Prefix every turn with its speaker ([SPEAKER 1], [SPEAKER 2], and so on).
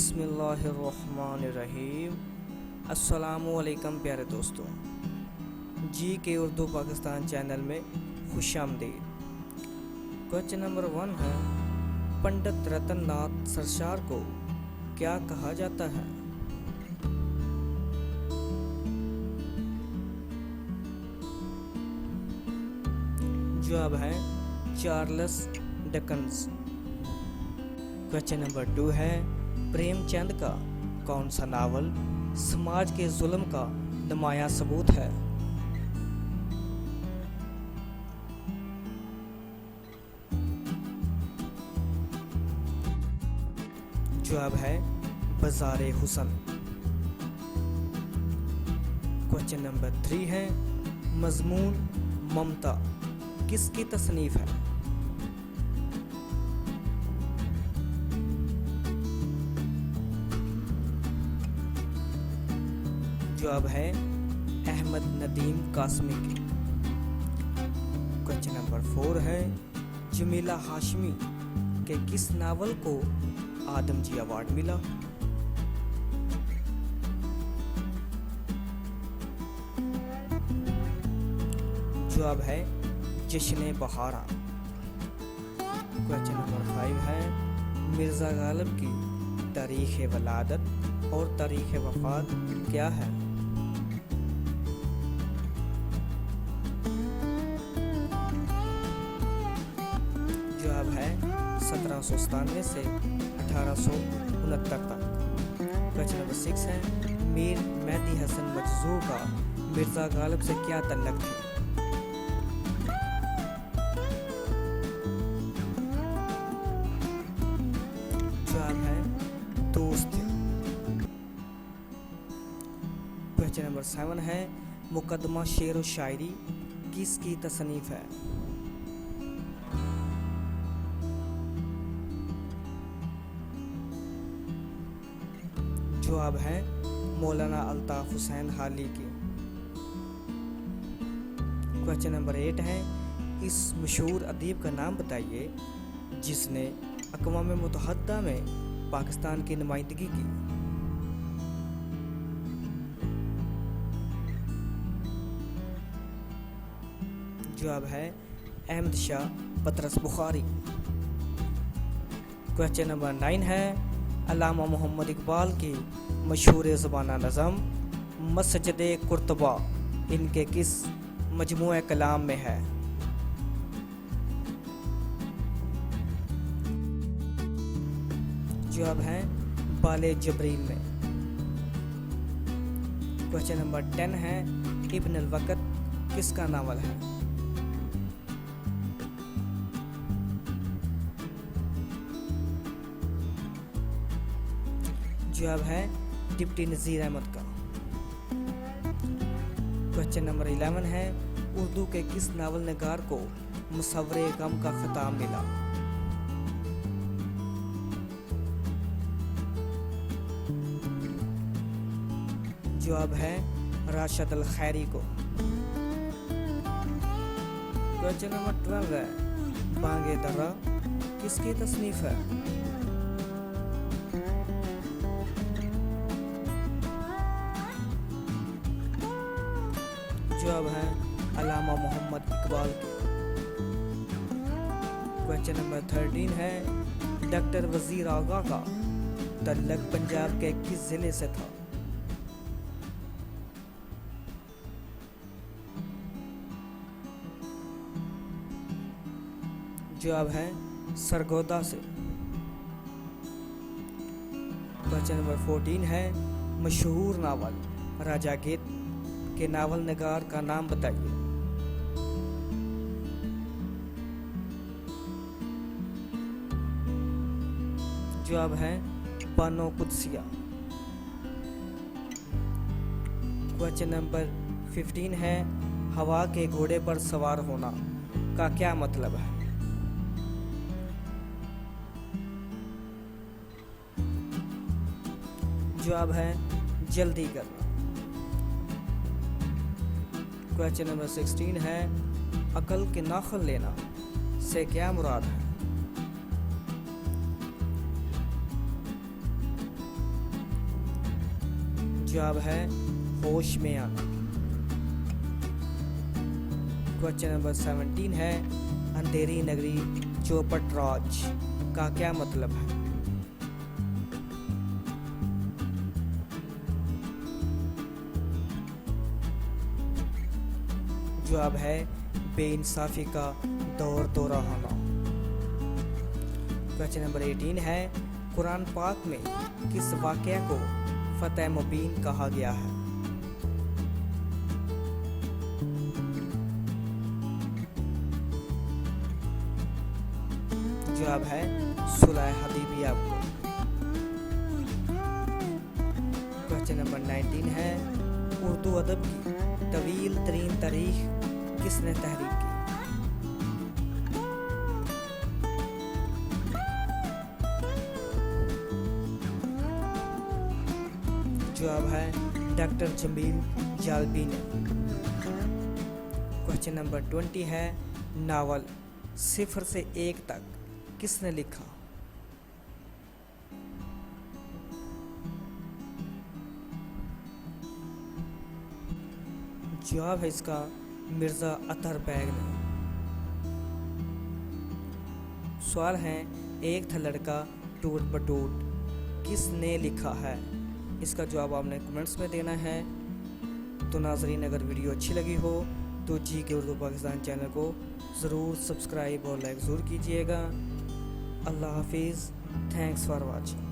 [SPEAKER 1] बिस्मिल्लाहिर्रहमानिर्रहीम। अस्सलामुअलैकुम प्यारे दोस्तों, जी के उर्दू पाकिस्तान चैनल में खुशामदीद। क्वेश्चन नंबर 1 है, पंडित रतन नाथ सरशार को क्या कहा जाता है? जवाब है चार्ल्स डिकेंस। क्वेश्चन नंबर 2 है, प्रेमचंद का कौन सा नावल समाज के जुल्म का नुमायां सबूत है? जवाब है बाज़ारे हुस्न। क्वेश्चन नंबर 3 है, मजमून ममता किसकी तसनीफ है? जवाब है अहमद नदीम कासमी की। क्वेश्चन नंबर 4 है, जमीला हाशमी के किस नावल को आदमजी अवार्ड मिला? जवाब है जश्न बहारा। क्वेश्चन नंबर 5 है, मिर्ज़ा गालिब की तारीख़ वलादत और तारीख़ वफ़ात क्या है? जवाब है 1797 से 1869 तक। क्वेश्चन नंबर 6 है, मीर मेहदी हसन मजजू का मिर्ज़ा गालिब से क्या तल्लुक़ थे? जवाब है दोस्त थे। क्वेश्चन नंबर 7 है, मुकदमा शेर व शायरी किसकी तसनीफ है? जवाब है मौलाना अल्ताफ हुसैन हाली की। क्वेश्चन नंबर 8 है, इस मशहूर अदीब का नाम बताइए जिसने अक़वाम मुत्तहिदा में पाकिस्तान की नुमाइंदगी की। जवाब है अहमद शाह पतरस बुखारी। क्वेश्चन नंबर 9 है, अल्लामा मोहम्मद इकबाल की मशहूर ज़बाना नज़म मस्जिद कुर्तबा इनके किस मजमूए कलाम में है? जवाब है बाले जबरील में। क्वेश्चन नंबर 10 है, इब्न अल वक़्त किसका नावल है? जवाब है डिप्टी नज़ीर अहमद का। क्वेश्चन नंबर 11 है, उर्दू के किस नावल निगार को मुसव्वरे गम का खिताब मिला? जवाब है राशिद अल खैरी को। क्वेश्चन नंबर 12 है, बांगे दर्रा किसकी तसनीफ है? जवाब है अल्लामा मोहम्मद इकबाल की। क्वेश्चन नंबर 13 है, डॉक्टर वजीर आगा का तल्लुक़ पंजाब के किस ज़िले से था? जवाब है सरगोदा से। क्वेश्चन नंबर 14 है, मशहूर नावल राजा गीत के नावल निगार का नाम बताइए। जवाब है बानो कुदसिया। क्वेश्चन नंबर 15 है, हवा के घोड़े पर सवार होना का क्या मतलब है? जवाब है जल्दी करना। क्वेश्चन नंबर 16 है, अकल के नाखुन लेना से क्या मुराद है? जवाब है होश में आना। क्वेश्चन नंबर 17 है अंधेरी नगरी चौपट राज का क्या मतलब है? जवाब है बेइंसाफी का दौर दौरा होना। क्वेश्चन नंबर 18 है कुरान पाक में किस वाक़या को फतह मुबीन कहा गया है? जवाब है सुलह हदीबिया को। क्वेश्चन नंबर 19 है उर्दू अदब की तवील तरीन तारीख किसने तहरीक की? जवाब है डॉक्टर जमील जालबी ने। क्वेश्चन नंबर 20 है नावल 0 से 1 तक किसने लिखा? जवाब है इसका मिर्ज़ा अतहर बैग ने। सवाल है एक था लड़का टूट बटूट किसने लिखा है? इसका जवाब आपने कमेंट्स में देना है। तो नाज़रीन अगर वीडियो अच्छी लगी हो तो जी के उर्दू पाकिस्तान चैनल को ज़रूर सब्सक्राइब और लाइक ज़रूर कीजिएगा। अल्लाह हाफिज़। Thanks for watching.